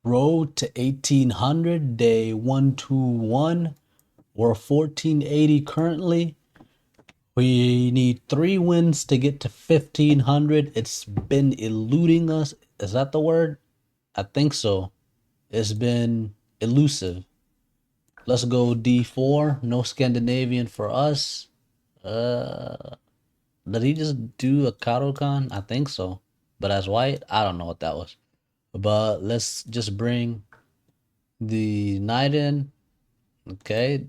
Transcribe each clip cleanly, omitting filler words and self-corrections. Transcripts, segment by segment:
Road to 1800, day 121. We're 1480 currently. We need 3 wins to get to 1500. It's been eluding us. Is that the word? I think so. It's been elusive. Let's go D4. No Scandinavian for us. Did he just do a Karokan? I think so. But as white, I don't know what that was. But let's just bring the knight in. Okay.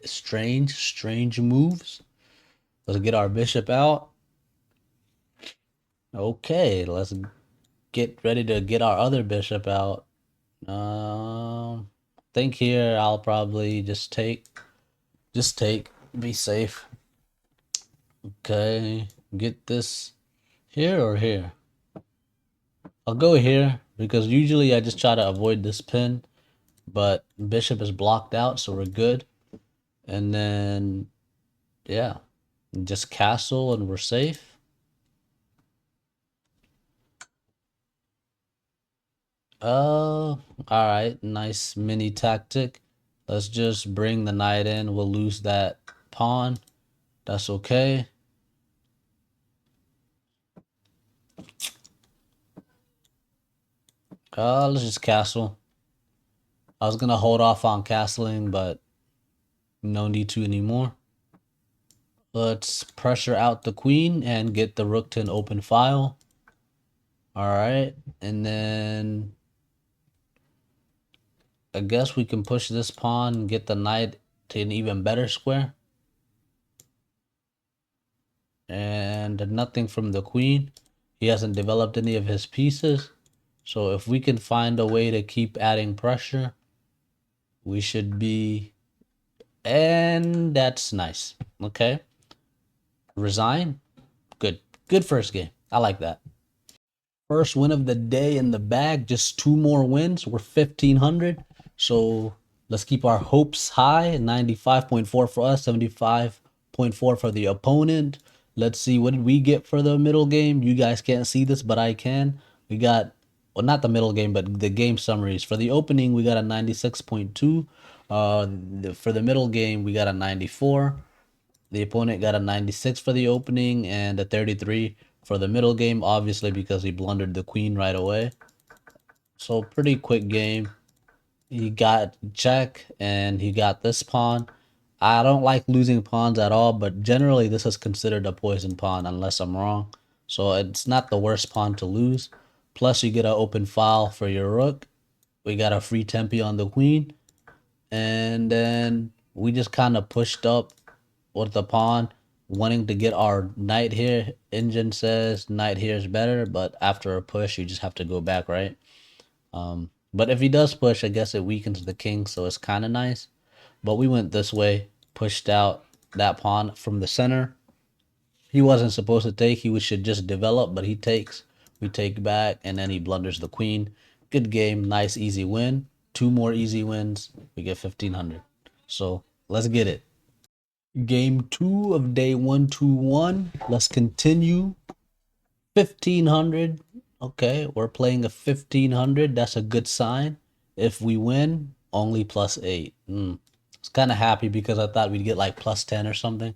Strange moves. Let's get our bishop out. Okay, let's get ready to get our other bishop out. Think here I'll probably just take, be safe. Okay, get this here or here. I'll go here because usually I just try to avoid this pin, but bishop is blocked out, so we're good. And then, yeah, just castle and we're safe. All right, nice mini tactic. Let's just bring the knight in. We'll lose that pawn. That's okay. Let's just castle. I was gonna hold off on castling, but no need to anymore. Let's pressure out the queen and get the rook to an open file. All right, and then I guess we can push this pawn and get the knight to an even better square. And nothing from the queen. He hasn't developed any of his pieces. So if we can find a way to keep adding pressure, we should be... And that's nice. Okay. Resign. Good. Good first game. I like that. First win of the day in the bag. Just 2 more wins. We're 1500. So let's keep our hopes high. 95.4 for us, 75.4 for the opponent. Let's see, what did we get for the middle game? You guys can't see this, but I can. We got, well, not the middle game, but the game summaries. For the opening, we got a 96.2. For the middle game, we got a 94. The opponent got a 96 for the opening and a 33 for the middle game, obviously because he blundered the queen right away. So pretty quick game. He got check and he got this pawn. I don't like losing pawns at all, but generally this is considered a poison pawn unless I'm wrong. So it's not the worst pawn to lose. Plus you get an open file for your rook. We got a free tempi on the queen. And then we just kind of pushed up with the pawn, wanting to get our knight here. Engine says knight here is better, but after a push, you just have to go back, right? But if he does push, I guess it weakens the king, so it's kind of nice. But we went this way, pushed out that pawn from the center. He wasn't supposed to take. He should just develop, but he takes. We take back, and then he blunders the queen. Good game. Nice, easy win. 2 more easy wins. We get 1500. So let's get it. Game 2 of day 121. Let's continue. 1500. Okay, we're playing a 1500. That's a good sign. If we win, only +8. I was kind of happy because I thought we'd get like +10 or something,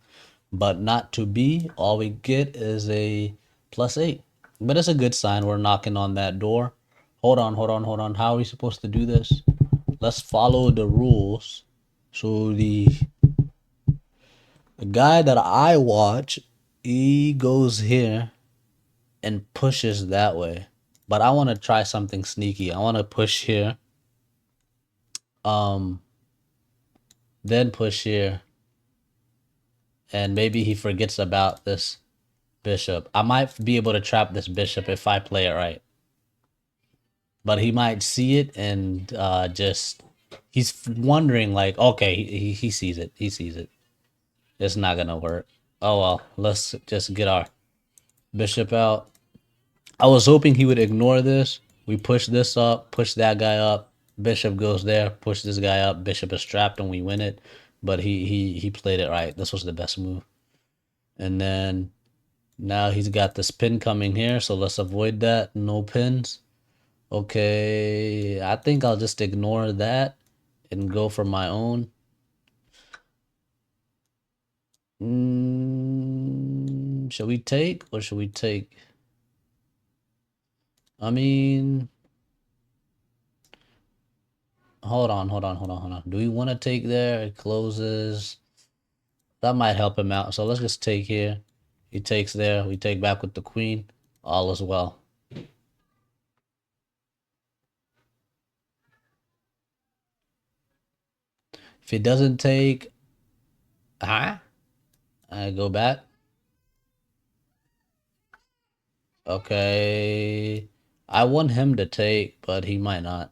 but not to be. All we get is a +8. But it's a good sign. We're knocking on that door. Hold on. How are we supposed to do this? Let's follow the rules. So the guy that I watch, he goes here and pushes that way. But I want to try something sneaky. I want to push here. Then push here. And maybe he forgets about this bishop. I might be able to trap this bishop if I play it right. But he might see it and just... He's wondering like, okay, he sees it. He sees it. It's not going to work. Oh well, let's just get our bishop out. I was hoping he would ignore this. We push this up, push that guy up. Bishop goes there, push this guy up. Bishop is trapped and we win it. But he played it right. This was the best move. And then now he's got this pin coming here, so let's avoid that. No pins. Okay, I think I'll just ignore that and go for my own. Should we take or should we take? I mean, hold on. Do we want to take there? It closes. That might help him out. So let's just take here. He takes there. We take back with the queen. All is well. If he doesn't take, huh? I go back. Okay. I want him to take, but he might not.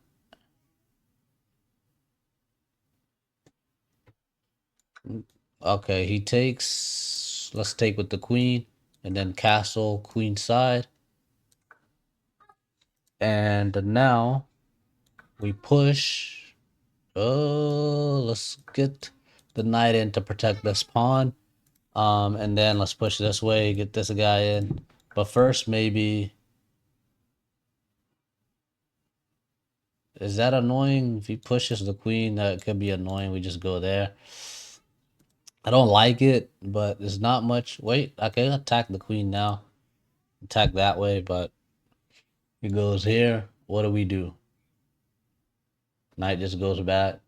Okay, he takes. Let's take with the queen, and then castle, queen side. And now we push. Oh, let's get the knight in to protect this pawn. And then let's push this way, get this guy in. But first, maybe. Is that annoying? If he pushes the queen, that could be annoying. We just go there. I don't like it, but there's not much. Wait, I can attack the queen now. Attack that way, but it goes here. What do? Knight just goes back.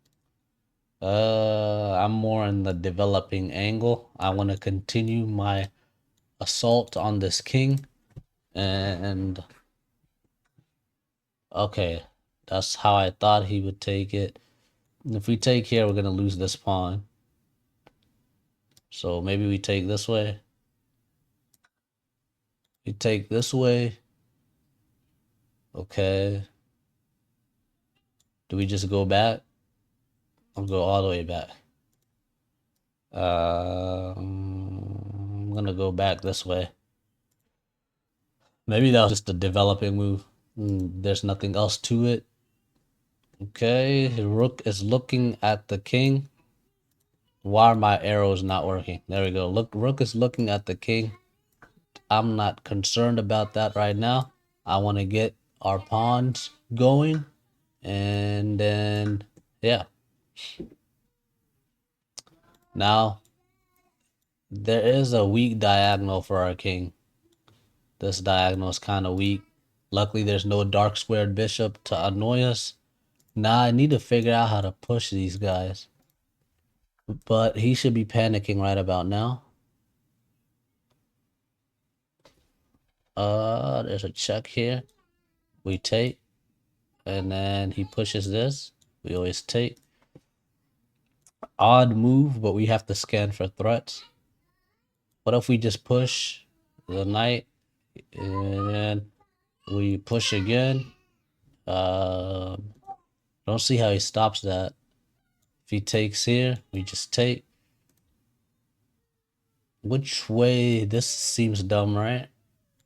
I'm more in the developing angle. I want to continue my assault on this king. And okay, that's how I thought he would take it. If we take here, we're gonna lose this pawn. So maybe we take this way. We take this way. Okay. Do we just go back? I'll go all the way back. I'm gonna go back this way. Maybe that was just a developing move. There's nothing else to it. Okay, rook is looking at the king. Why are my arrows not working? There we go. Look, rook is looking at the king. I'm not concerned about that right now. I want to get our pawns going. And then, yeah. Now, there is a weak diagonal for our king. This diagonal is kind of weak. Luckily, there's no dark squared bishop to annoy us. Now, I need to figure out how to push these guys. But he should be panicking right about now. There's a check here. We take. And then he pushes this. We always take. Odd move, but we have to scan for threats. What if we just push the knight and then we push again? Don't see how he stops that. If he takes here, we just take. Which way? This seems dumb, right?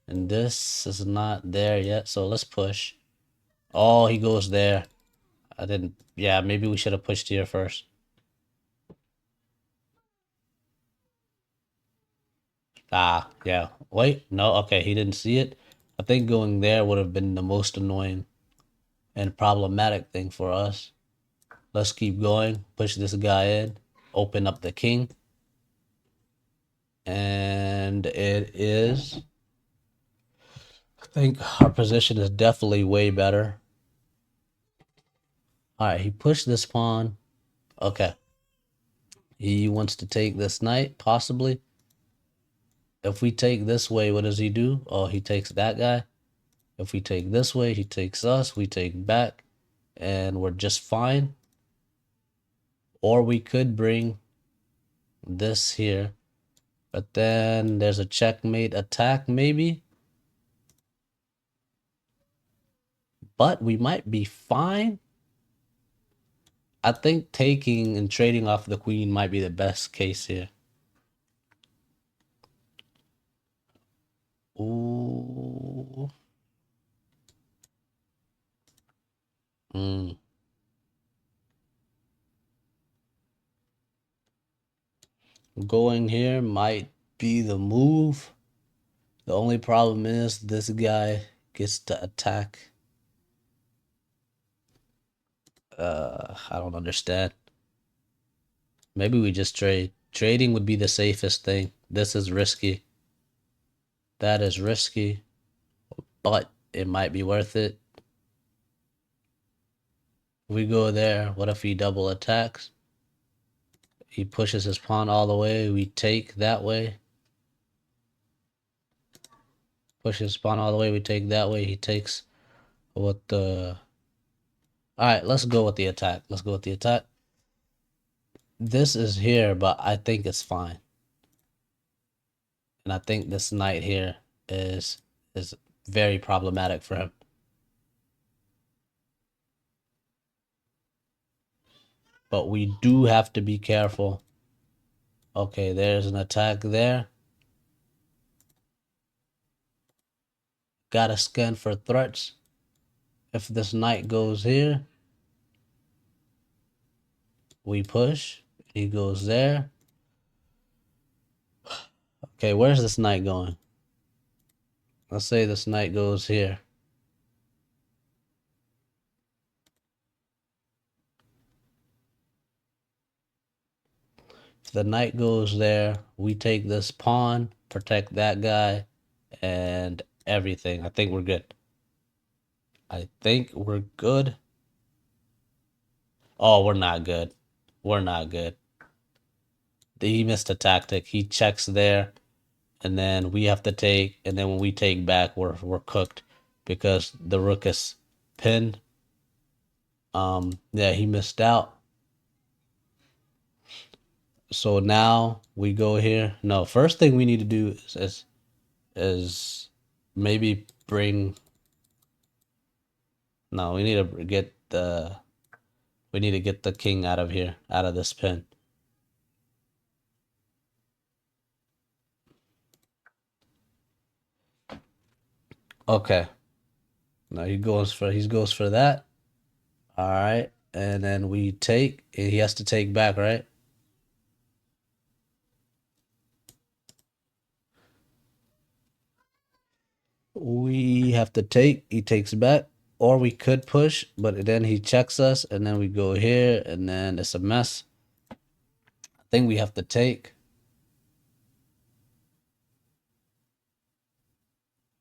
And this is not there yet, so let's push. Oh, he goes there. I didn't. Yeah, maybe we should have pushed here first. Ah, yeah. Wait, no, okay, he didn't see it. I think going there would have been the most annoying and problematic thing for us. Let's keep going. Push this guy in. Open up the king. And it is. I think our position is definitely way better. Alright, he pushed this pawn. Okay. He wants to take this knight, possibly. If we take this way, what does he do? Oh, he takes that guy. If we take this way, he takes us. We take back. And we're just fine. Or we could bring this here. But then there's a checkmate attack, maybe. But we might be fine. I think taking and trading off the queen might be the best case here. Ooh. Going here might be the move. The only problem is this guy gets to attack. I don't understand. Maybe we just trade. Trading would be the safest thing. This is risky. That is risky, but it might be worth it. We go there. What if he double attacks? He pushes his pawn all the way. We take that way. Pushes his pawn all the way. We take that way. He takes what the... Alright, let's go with the attack. Let's go with the attack. This is here, but I think it's fine. And I think this knight here is very problematic for him. But we do have to be careful. Okay, there's an attack there. Gotta scan for threats. If this knight goes here, we push. He goes there. Okay, where's this knight going? Let's say this knight goes here. If the knight goes there, we take this pawn, protect that guy, and everything. I think we're good. I think we're good. Oh, we're not good. We're not good. He missed a tactic. He checks there, and then we have to take, and then when we take back, we're cooked because the rook is pinned. Yeah, he missed out. So now we go here. No, first thing we need to do is maybe bring. No, we need to get the king out of here, out of this pin. Okay. No, he goes for that. All right, and then we take. He has to take back, right? We have to take. He takes back, or we could push, but then he checks us, and then we go here, and then it's a mess. I think we have to take.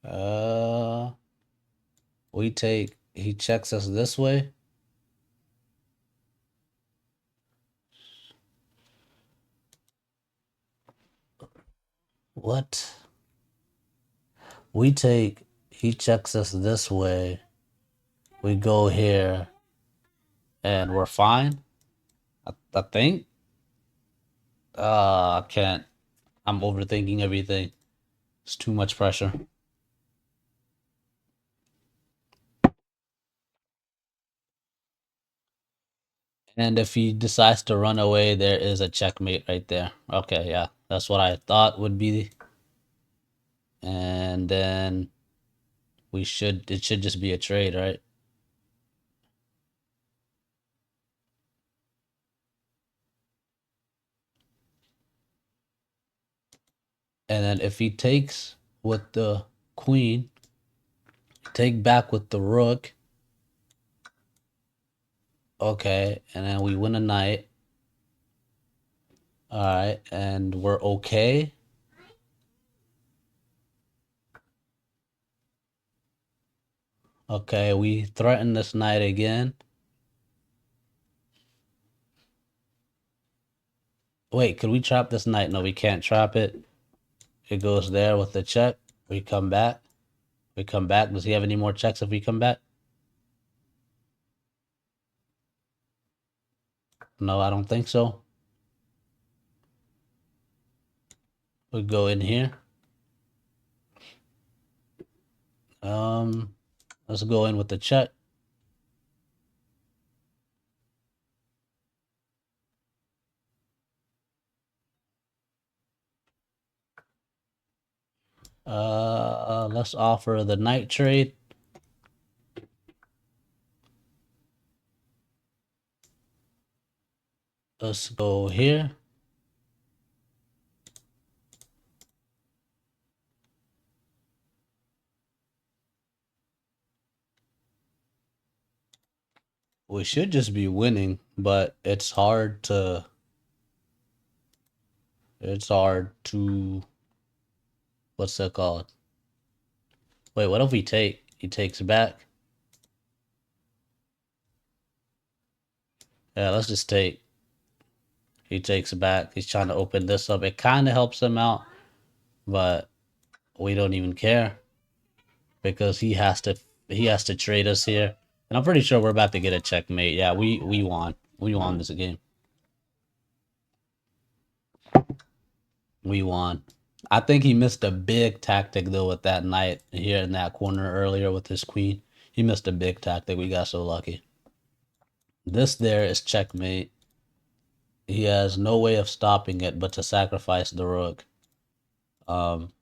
Uh, we take. He checks us this way. What? We take. He checks us this way. We go here, and we're fine. I think. I can't. I'm overthinking everything. It's too much pressure. And if he decides to run away, there is a checkmate right there. Okay, yeah. That's what I thought would be. And then it should just be a trade, right? And then if he takes with the queen, take back with the rook. Okay, and then we win a knight. All right, and we're okay. Okay, we threaten this knight again. Wait, could we trap this knight? No, we can't trap it. It goes there with the check. We come back. We come back. Does he have any more checks if we come back? No, I don't think so. We go in here. Let's go in with the check. Let's offer the knight trade. Let's go here. We should just be winning, but it's hard to what's that called? Wait, what if we take? He takes back. Yeah, let's just take. He takes back. He's trying to open this up. It kind of helps him out, but we don't even care because he has to trade us here. And I'm pretty sure we're about to get a checkmate. Yeah, we won. We won this game. We won. I think he missed a big tactic though with that knight here in that corner earlier with his queen. He missed a big tactic. We got so lucky. This there is checkmate. He has no way of stopping it but to sacrifice the rook. Um,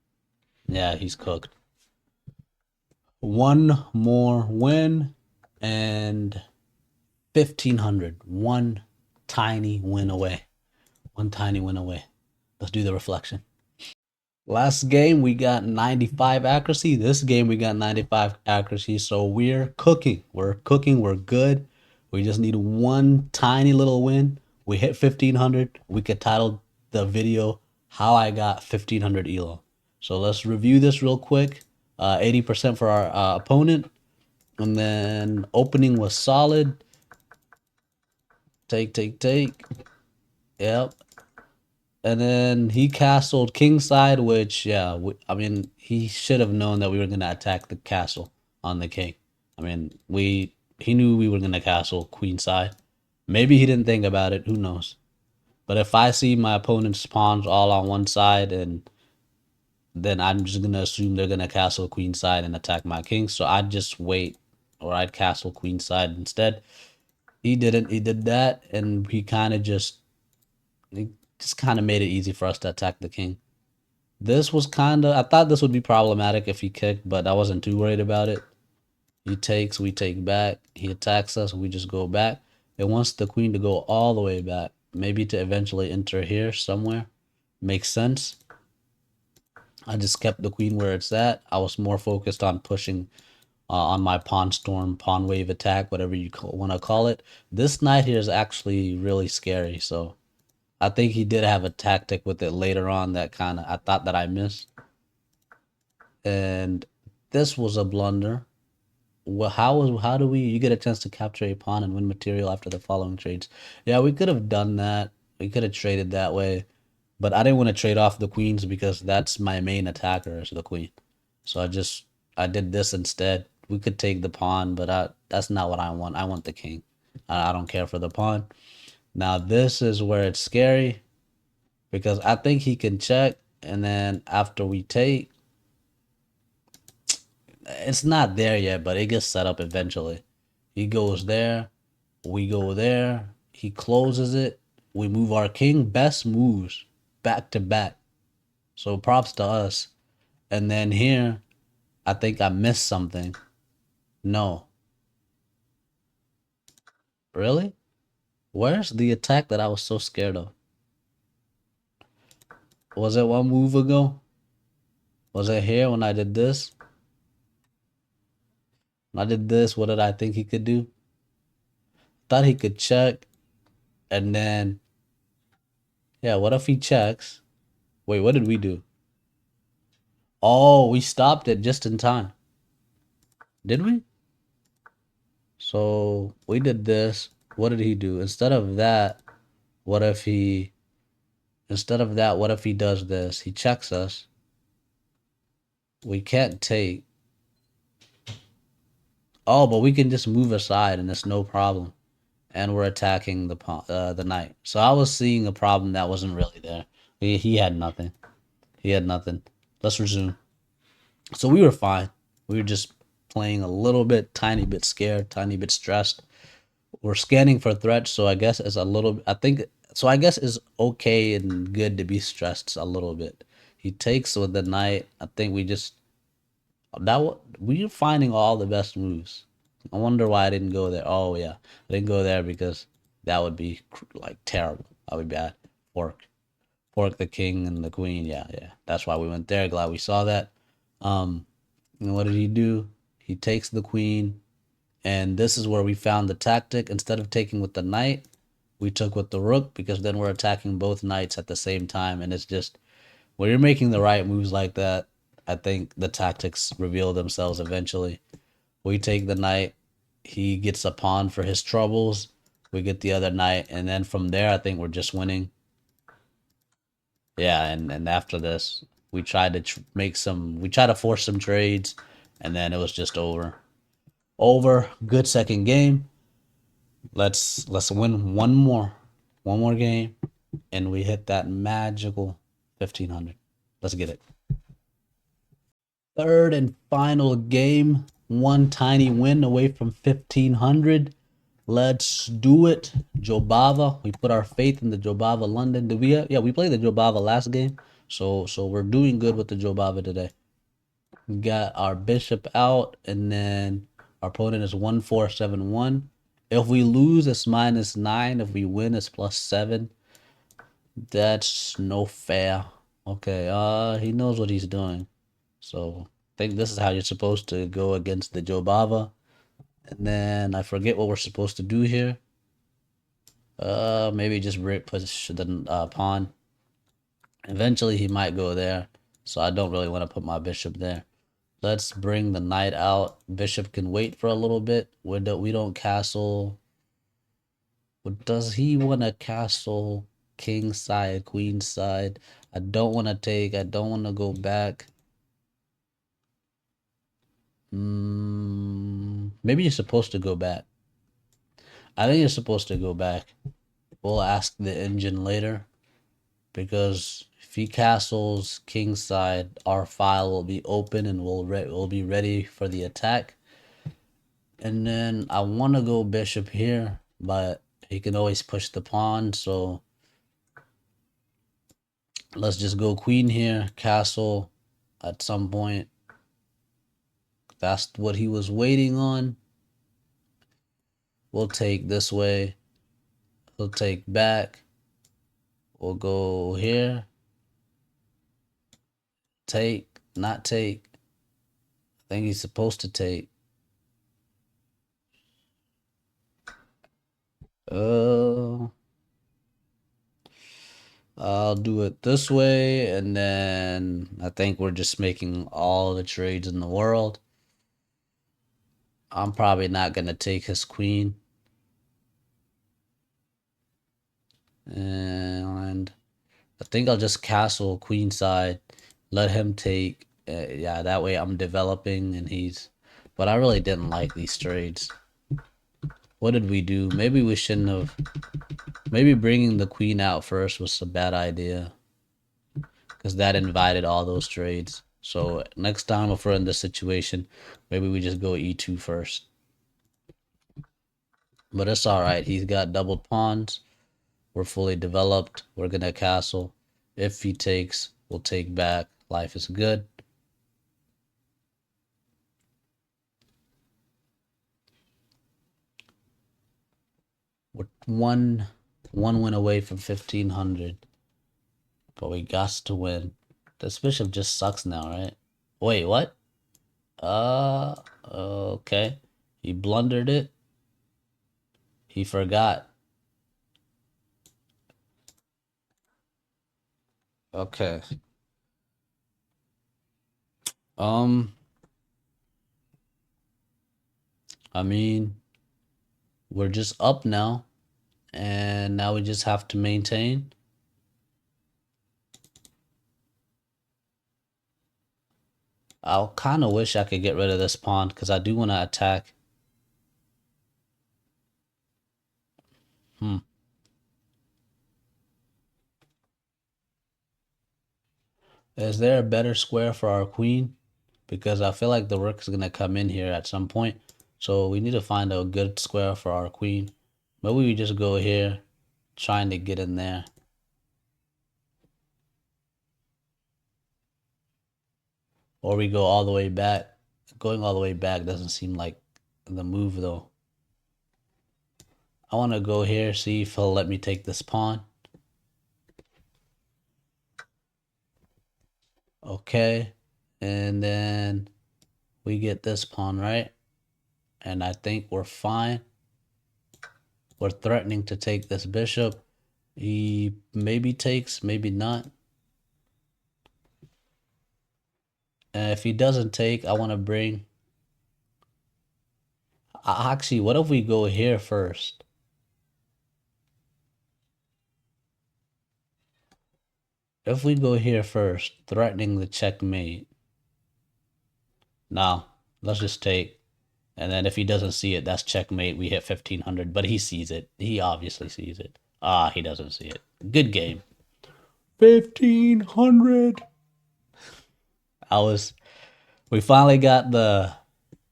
yeah, he's cooked. One more win and 1,500. One tiny win away. One tiny win away. Let's do the reflection. Last game we got 95 accuracy. This game we got 95 accuracy. So we're cooking. We're cooking. We're good. We just need one tiny little win. We hit 1,500. We could title the video How I Got 1,500 ELO. So let's review this real quick. 80% for our opponent. And then opening was solid. Take. Yep. And then he castled kingside, which, yeah, I mean, he should have known that we were going to attack the castle on the king. I mean, he knew we were going to castle queenside. Maybe he didn't think about it. Who knows? But if I see my opponent's pawns all on one side, and then I'm just going to assume they're going to castle queenside and attack my king. So I'd just wait, or I'd castle queenside instead. He didn't. He did that, and he just kind of made it easy for us to attack the king. This was I thought this would be problematic if he kicked, but I wasn't too worried about it. He takes, we take back. He attacks us, we just go back. It wants the queen to go all the way back, maybe to eventually enter here somewhere. Makes sense. I just kept the queen where it's at. I was more focused on pushing on my pawn storm, pawn wave attack, whatever you want to call it. This knight here is actually really scary, so I think he did have a tactic with it later on that I thought that I missed. And this was a blunder. Well, how do we you get a chance to capture a pawn and win material after the following trades? Yeah, we could have done that. We could have traded that way, but I didn't want to trade off the queens because that's my main attacker is the queen. So I did this instead. We could take the pawn, but that's not what I want. I want the king. I don't care for the pawn. Now this is where it's scary because I think he can check, and then after we take, it's not there yet, but it gets set up eventually. He goes there, we go there, he closes it, we move our king, best moves back to back. So props to us. And then here, I think I missed something. No. Really? Where's the attack that I was so scared of? Was it one move ago? Was it here when I did this? When I did this, what did I think he could do? Thought he could check, and then, yeah, what if he checks? Wait, what did we do? Oh, we stopped it just in time. Did we? So we did this. What did he do? What if he, what if he does this? He checks us. We can't take. Oh, but we can just move aside and it's no problem. And we're attacking the knight. So I was seeing a problem that wasn't really there. He had nothing. He had nothing. Let's resume. So we were fine. We were just playing a little bit, tiny bit scared, tiny bit stressed. We're scanning for threats, so I guess it's a little. I think so. I guess it's okay and good to be stressed a little bit. He takes with the knight. I think we're finding all the best moves. I wonder why I didn't go there. Oh yeah, I didn't go there because that would be like terrible. That would be bad. Fork the king and the queen. Yeah. That's why we went there. Glad we saw that. And what did he do? He takes the queen, And this is where we found the tactic. Instead of taking with the knight, we took with the rook, because then we're attacking both knights at the same time. And it's just, when you're making the right moves like that, I think the tactics reveal themselves eventually. We take the knight, he gets a pawn for his troubles, we get the other knight, and then from there, I think we're just winning. Yeah, and after this, we tried to we tried to force some trades, and then it was just over. Over. Good second game. Let's win one more game, and we hit that magical 1500. Let's get it. Third and final game. One tiny win away from 1500. Let's do it. Jobava. We put our faith in the Jobava London. Did we? Yeah, we played the Jobava last game. So we're doing good with the Jobava today. We got our bishop out, and then our opponent is 1471. If we lose, it's -9. If we win, it's +7. That's no fair. Okay, he knows what he's doing. So I think this is how you're supposed to go against the Jobava. And then I forget what we're supposed to do here. Maybe just push the pawn. Eventually he might go there, so I don't really want to put my bishop there. Let's bring the knight out. Bishop can wait for a little bit. We don't castle. Does he want to castle king side, queen side? I don't want to take. I don't want to go back. Maybe you're supposed to go back. I think you're supposed to go back. We'll ask the engine later, because if he castles king side, our file will be open and we'll be ready for the attack. And then I want to go bishop here, but he can always push the pawn, so let's just go queen here, castle at some point. That's what he was waiting on. We'll take this way. He'll take back. We'll go here. Take, not take. I think he's supposed to take. I'll do it this way, and then I think we're just making all the trades in the world. I'm probably not gonna take his queen. And I think I'll just castle queen side, let him take. Yeah, that way I'm developing and he's. But I really didn't like these trades. What did we do? Maybe we shouldn't have. Maybe bringing the queen out first was a bad idea, because that invited all those trades. So next time if we're in this situation, maybe we just go e2 first. But it's all right. He's got double pawns. We're fully developed. We're gonna castle. If he takes, we'll take back. Life is good. We're one win away from 1500, but we got to win. This bishop just sucks now, right? Wait, what? Okay. He blundered it. He forgot. Okay. I mean, we're just up now, and now we just have to maintain. I'll kind of wish I could get rid of this pawn, because I do want to attack. Is there a better square for our queen? Because I feel like the rook is going to come in here at some point. So we need to find a good square for our queen. Maybe we just go here, trying to get in there. Or we go all the way back. Going all the way back doesn't seem like the move, though. I want to go here, see if he'll let me take this pawn. Okay. And then we get this pawn, right? and I think we're fine. We're threatening to take this bishop. He maybe takes, maybe not. And if he doesn't take, I want to bring... Actually, what if we go here first? If we go here first, threatening the checkmate. Now, let's just take. And then if he doesn't see it, that's checkmate. We hit 1500, but he sees it. He obviously sees it. Ah, he doesn't see it. Good game. 1500. We finally got the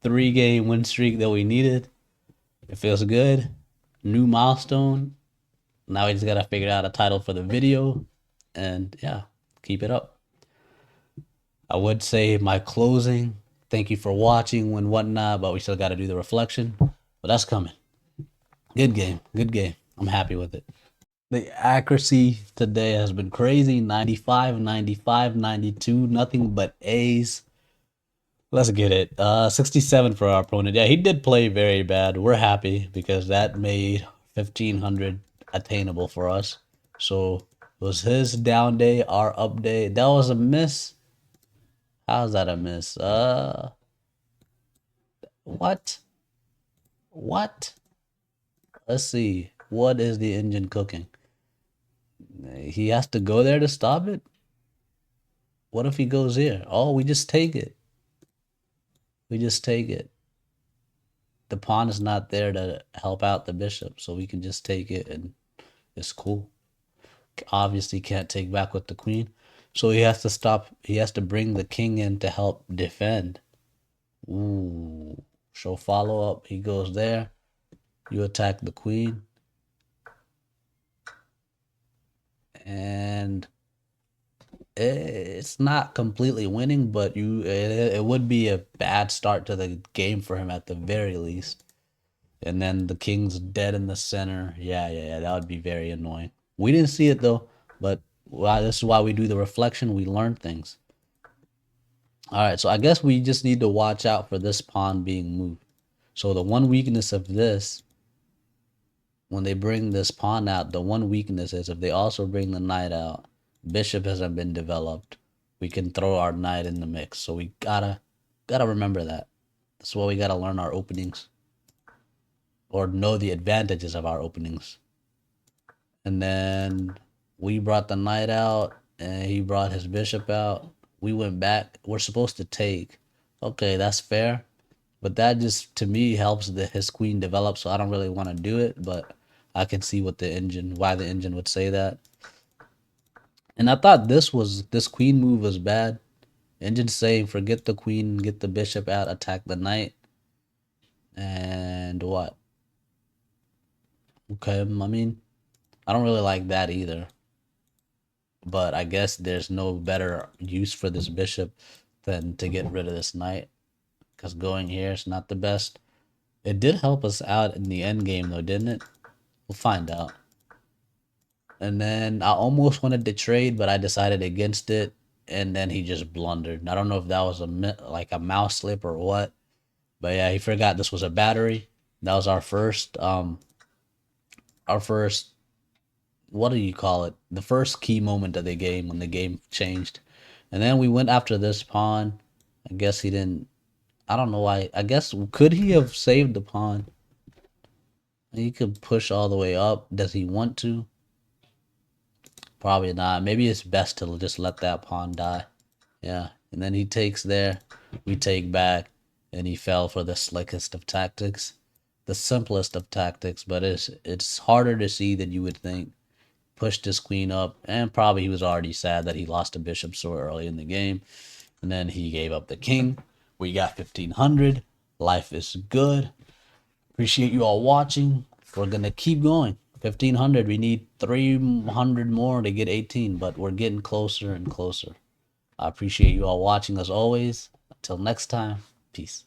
3-game win streak that we needed. It feels good. New milestone. Now we just gotta figure out a title for the video. And yeah, keep it up. I would say my closing, thank you for watching and whatnot, but we still gotta do the reflection. But that's coming. Good game. Good game. I'm happy with it. The accuracy today has been crazy. 95, 95, 92. Nothing but A's. Let's get it. 67 for our opponent. Yeah, he did play very bad. We're happy because that made 1500 attainable for us. So it was his down day, our up day. That was a miss. How's that a miss? What? What? Let's see. What is the engine cooking? He has to go there to stop it? What if he goes here? Oh, we just take it. We just take it. The pawn is not there to help out the bishop, so we can just take it and it's cool. Obviously can't take back with the queen. So he has to stop. He has to bring the king in to help defend. Ooh. Show follow up. He goes there. You attack the queen. And it's not completely winning, but it would be a bad start to the game for him at the very least. And then the king's dead in the center. Yeah, that would be very annoying. We didn't see it though, but this is why we do the reflection. We learn things. All right, so I guess we just need to watch out for this pawn being moved. So the one weakness of this, when they bring this pawn out, the one weakness is if they also bring the knight out, bishop hasn't been developed, we can throw our knight in the mix. So we gotta remember that. That's why we gotta learn our openings or know the advantages of our openings. And then we brought the knight out and he brought his bishop out. We went back. We're supposed to take. Okay, that's fair. But that just, to me, helps his queen develop, so I don't really want to do it, but I can see why the engine would say that. And I thought this queen move was bad. Engine saying forget the queen, get the bishop out, attack the knight. And what? Okay, I mean, I don't really like that either. But I guess there's no better use for this bishop than to get rid of this knight. Because going here is not the best. It did help us out in the end game though, didn't it? We'll find out. And then I almost wanted to trade, but I decided against it. And then he just blundered. I don't know if that was a mouse slip or what. But yeah, he forgot this was a battery. That was our first, what do you call it? The first key moment of the game when the game changed. And then we went after this pawn. I guess he didn't. I don't know why. I guess, could he have saved the pawn? He could push all the way up. Does he want to? Probably not. Maybe it's best to just let that pawn die. Yeah. And then he takes there. We take back. And he fell for the slickest of tactics. The simplest of tactics. But it's harder to see than you would think. Pushed his queen up. And probably he was already sad that he lost a bishop so early in the game. And then he gave up the king. We got 1500. Life is good. Appreciate you all watching. We're going to keep going. 1500. We need 300 more to get 18, but we're getting closer and closer. I appreciate you all watching as always. Until next time, peace.